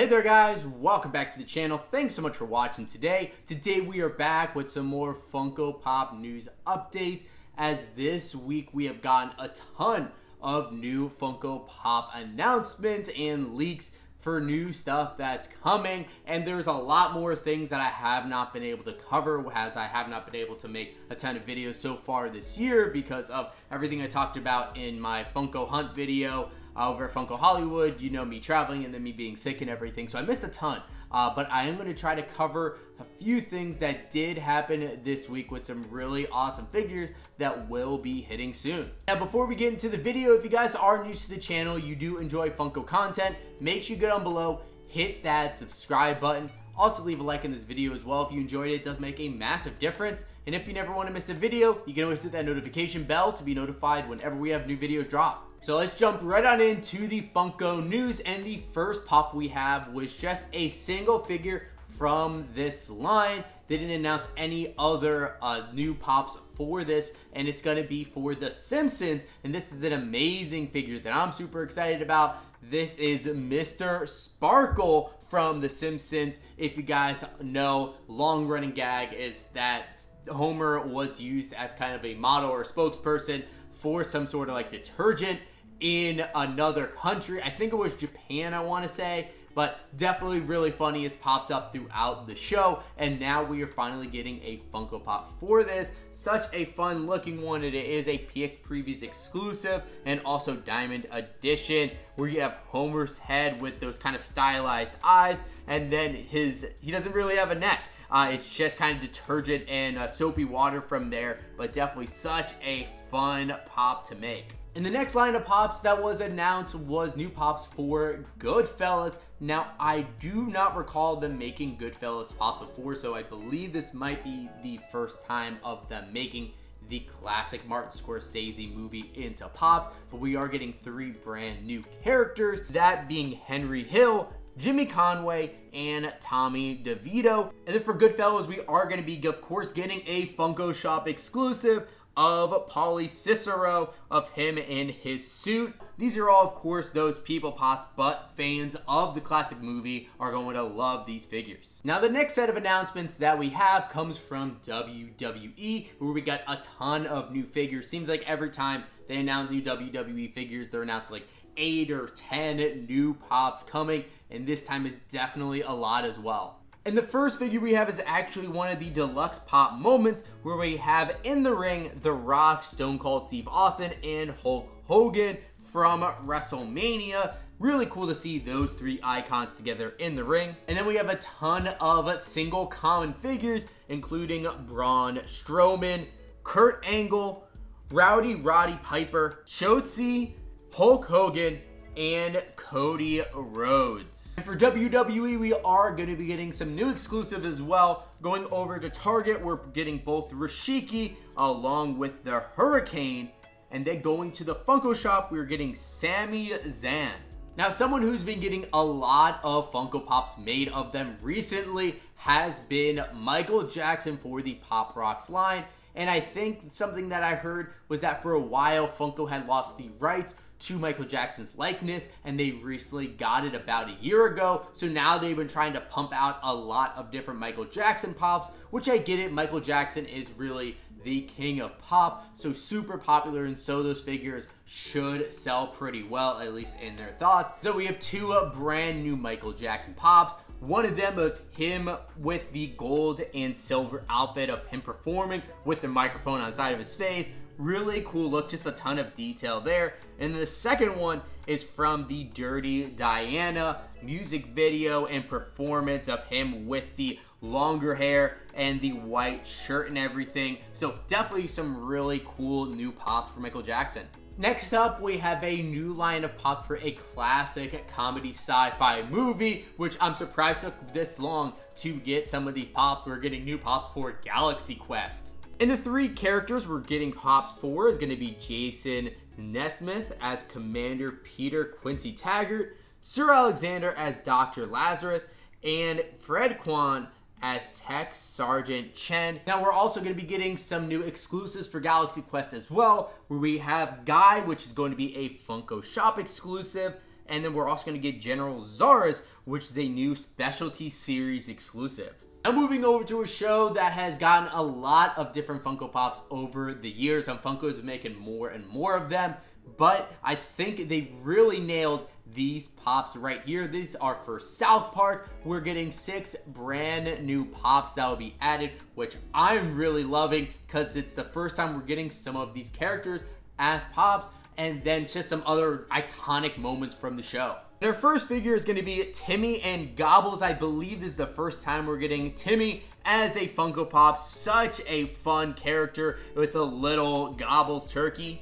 there guys, welcome back to the channel. Thanks so much for watching today. Today we are back with some more Funko Pop news updates, as this week we have gotten a ton of new Funko Pop announcements and leaks for new stuff that's coming, and there's a lot more things that I have not been able to cover, as I have not been able to make a ton of videos so far this year because of everything I talked about in my Funko Hunt video over at Funko Hollywood. You know, me traveling and then me being sick and everything, so I missed a ton. But I am going to try to cover a few things that did happen this week with some really awesome figures that will be hitting soon. Now, before we get into the video, if you guys are new to the channel, you do enjoy Funko content, make sure you go down below, hit that subscribe button. Also, leave a like in this video as well if you enjoyed it. It does make a massive difference. And if you never want to miss a video, you can always hit that notification bell to be notified whenever we have new videos drop. So let's jump right on into the Funko news, and the first pop we have was just a single figure from this line. They didn't announce any other new pops for this, and it's going to be for The Simpsons, and this is an amazing figure that I'm super excited about. This is Mr. Sparkle from The Simpsons. If you guys know, long-running gag is that Homer was used as kind of a model or spokesperson for some sort of like detergent in another country. I think it was Japan, I want to say, but definitely really funny. It's popped up throughout the show, and now we are finally getting a Funko Pop for this. Such a fun looking one. It is a PX Previews exclusive and also Diamond Edition, where you have Homer's head with those kind of stylized eyes, and then he doesn't really have a neck. It's just kind of detergent and soapy water from there, but definitely such a fun pop to make. And the next line of pops that was announced was new pops for Goodfellas. Now, I do not recall them making Goodfellas pop before, so I believe this might be the first time of them making the classic Martin Scorsese movie into pops, but we are getting 3 brand new characters, that being Henry Hill, Jimmy Conway, and Tommy DeVito. And then for Goodfellas, we are going to be, of course, getting a Funko Shop exclusive of Paulie Cicero, of him in his suit. These are all, of course, those people pops, but fans of the classic movie are going to love these figures. Now, the next set of announcements that we have comes from WWE, where we got a ton of new figures. Seems like every time they announce new WWE figures, they're announcing like 8 or 10 new pops coming, and this time is definitely a lot as well. And the first figure we have is actually one of the deluxe pop moments, where we have in the ring The Rock, Stone Cold Steve Austin, and Hulk Hogan from WrestleMania. Really cool to see those 3 icons together in the ring. And then we have a ton of single common figures, including Braun Strowman, Kurt Angle, Rowdy Roddy Piper, Shotzi, Hulk Hogan, and Cody Rhodes. And for WWE, we are going to be getting some new exclusives as well. Going over to Target, we're getting both Rashiki along with the Hurricane. And then going to the Funko Shop, we're getting Sami Zayn. Now, someone who's been getting a lot of Funko Pops made of them recently has been Michael Jackson for the Pop Rocks line. And I think something that I heard was that for a while, Funko had lost the rights to Michael Jackson's likeness, and they recently got it about a year ago. So now they've been trying to pump out a lot of different Michael Jackson pops, which I get it. Michael Jackson is really the king of pop, so super popular, and so those figures should sell pretty well, at least in their thoughts. So we have 2 brand new Michael Jackson pops. One of them of him with the gold and silver outfit of him performing with the microphone on the side of his face. Really cool look, just a ton of detail there. And the second one is from the Dirty Diana music video and performance of him with the longer hair and the white shirt and everything. So definitely some really cool new pops for Michael Jackson. Next up, we have a new line of pops for a classic comedy sci-fi movie, which I'm surprised took this long to get some of these pops. We're getting new pops for Galaxy Quest. And the 3 characters we're getting pops for is going to be Jason Nesmith as Commander Peter Quincy Taggart, Sir Alexander as Dr. Lazarus, and Fred Kwan as Tech Sergeant Chen. Now, we're also going to be getting some new exclusives for Galaxy Quest as well, where we have Guy, which is going to be a Funko Shop exclusive, And then we're also going to get General Zara's, which is a new specialty series exclusive. Now moving over to a show that has gotten a lot of different Funko Pops over the years, and Funko's been making more and more of them, but I think they really nailed these Pops right here. These are for South Park. We're getting 6 brand new Pops that will be added, which I'm really loving because it's the first time we're getting some of these characters as Pops, and then just some other iconic moments from the show. Their first figure is going to be Timmy and Gobbles. I believe this is the first time we're getting Timmy as a Funko Pop. Such a fun character with a little Gobbles turkey.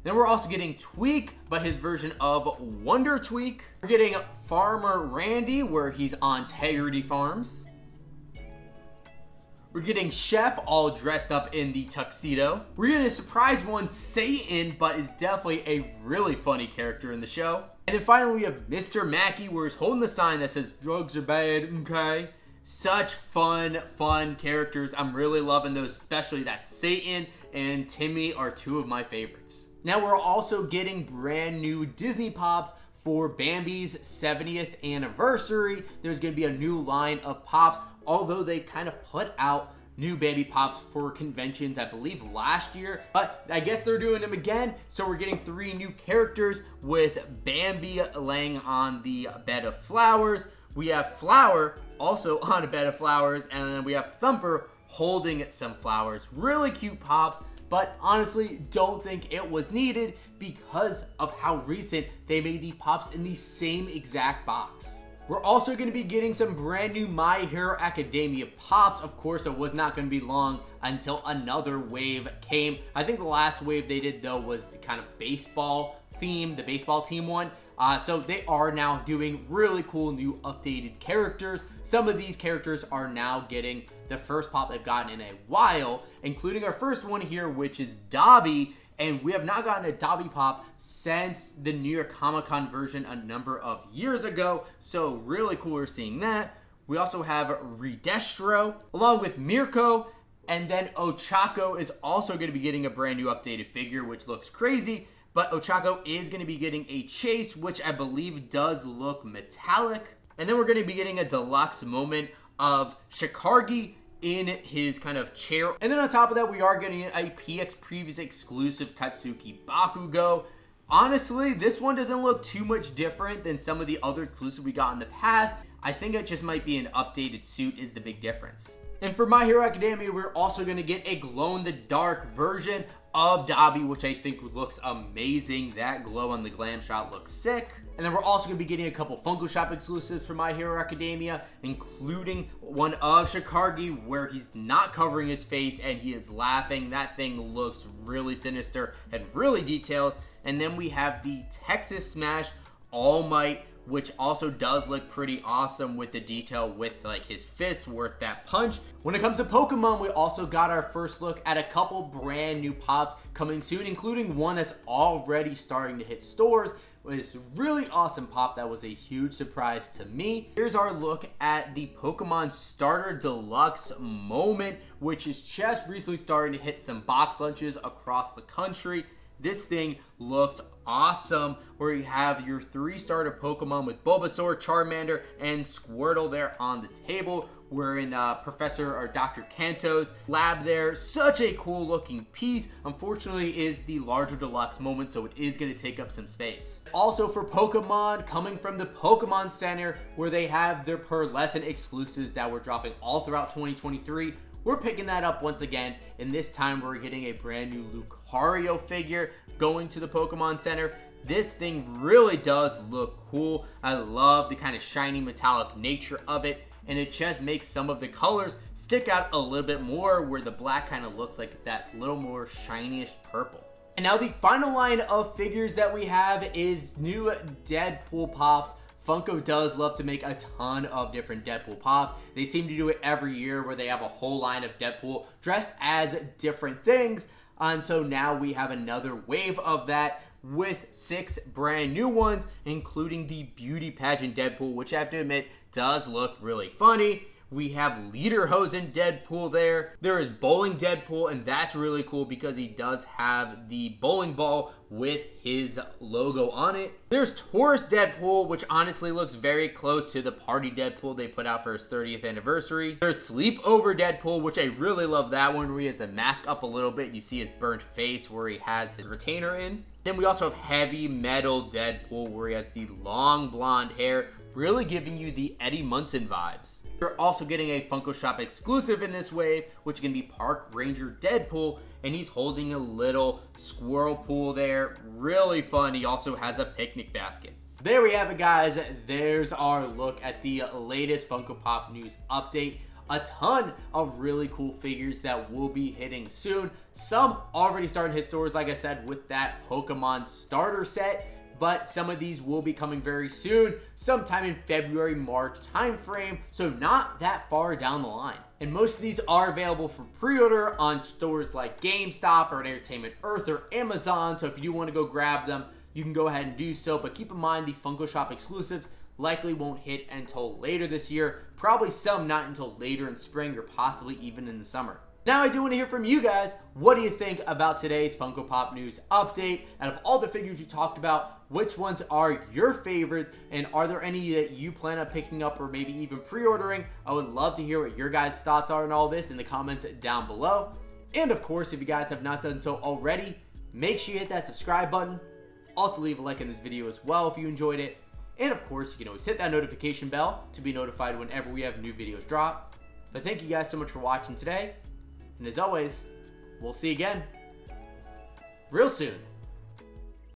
Then we're also getting Tweak, but his version of Wonder Tweak. We're getting Farmer Randy, where he's on Integrity Farms. We're getting Chef all dressed up in the tuxedo. We're getting a surprise one, Satan, but is definitely a really funny character in the show. And then finally we have Mr. Mackey, where he's holding the sign that says drugs are bad, okay? Such fun characters. I'm really loving those, especially that Satan and Timmy are 2 of my favorites. Now we're also getting brand new Disney Pops for Bambi's 70th anniversary. There's going to be a new line of Pops, although they kind of put out new Bambi Pops for conventions, I believe, last year. But I guess they're doing them again. So we're getting 3 new characters with Bambi laying on the bed of flowers. We have Flower also on a bed of flowers. And then we have Thumper holding some flowers. Really cute Pops. But honestly, don't think it was needed because of how recent they made these Pops in the same exact box. We're also going to be getting some brand new My Hero Academia Pops. Of course, it was not going to be long until another wave came. I think the last wave they did, though, was the kind of baseball theme, the baseball team one. So they are now doing really cool new updated characters. Some of these characters are now getting the first Pop they've gotten in a while, including our first one here, which is Dobby. And we have not gotten a Dobby Pop since the New York Comic Con version a number of years ago. So really cool we're seeing that. We also have Redestro along with Mirko. And then Ochako is also going to be getting a brand new updated figure, which looks crazy. But Ochako is going to be getting a Chase, which I believe does look metallic. And then we're going to be getting a deluxe moment of Shikargi in his kind of chair. And then on top of that, we are getting a PX Previews exclusive Katsuki Bakugo. Honestly, this one doesn't look too much different than some of the other exclusives we got in the past. I think it just might be an updated suit is the big difference. And for My Hero Academia, we're also going to get a glow-in-the-dark version of Dobby, which I think looks amazing. That glow on the glam shot looks sick. And then we're also going to be getting a couple Funko Shop exclusives for My Hero Academia, including one of Shikargi where he's not covering his face and he is laughing. That thing looks really sinister and really detailed. And then we have the Texas Smash All Might, which also does look pretty awesome with the detail with like his fist worth that punch. When it comes to Pokemon, we also got our first look at a couple brand new Pops coming soon, including one that's already starting to hit stores. This really awesome Pop that was a huge surprise to me. Here's our look at the Pokemon Starter Deluxe moment, which is just recently starting to hit some box lunches across the country. This thing looks awesome, where you have your 3 starter Pokemon with Bulbasaur, Charmander, and Squirtle there on the table. We're in Professor or Dr. Kanto's lab there. Such a cool looking piece. Unfortunately, is the larger deluxe moment, so it is going to take up some space. Also for Pokemon, coming from the Pokemon Center, where they have their per lesson exclusives that were dropping all throughout 2023. We're picking that up once again, and this time we're getting a brand new Lucario figure going to the Pokemon Center. This thing really does look cool. I love the kind of shiny metallic nature of it, and it just makes some of the colors stick out a little bit more, where the black kind of looks like it's that little more shinish purple. And now the final line of figures that we have is new Deadpool Pops. Funko does love to make a ton of different Deadpool Pops. They seem to do it every year where they have a whole line of Deadpool dressed as different things. And so now we have another wave of that with 6 brand new ones, including the beauty pageant Deadpool, which I have to admit does look really funny. We have Lederhosen Deadpool there. There is Bowling Deadpool, and that's really cool because he does have the bowling ball with his logo on it. There's Tourist Deadpool, which honestly looks very close to the Party Deadpool they put out for his 30th anniversary. There's Sleepover Deadpool, which I really love that one, where he has the mask up a little bit. You see his burnt face where he has his retainer in. Then we also have Heavy Metal Deadpool, where he has the long blonde hair, really giving you the Eddie Munson vibes. You're also getting a Funko Shop exclusive in this wave, which is going to be Park Ranger Deadpool, and he's holding a little squirrel pool there. Really fun. He also has a picnic basket. There we have it, guys. There's our look at the latest Funko Pop news update. A ton of really cool figures that will be hitting soon. Some already starting to hit stores, like I said, with that Pokemon starter set. But some of these will be coming very soon, sometime in February, March timeframe, so not that far down the line. And most of these are available for pre-order on stores like GameStop or Entertainment Earth or Amazon, so if you do want to go grab them, you can go ahead and do so. But keep in mind, the Funko Shop exclusives likely won't hit until later this year, probably some not until later in spring or possibly even in the summer. Now I do want to hear from you guys. What do you think about today's Funko Pop news update? Out of all the figures you talked about, which ones are your favorites? And are there any that you plan on picking up or maybe even pre-ordering? I would love to hear what your guys' thoughts are on all this in the comments down below. And of course, if you guys have not done so already, make sure you hit that subscribe button. Also leave a like in this video as well if you enjoyed it. And of course, you can always hit that notification bell to be notified whenever we have new videos drop. But thank you guys so much for watching today. And as always, we'll see you again real soon.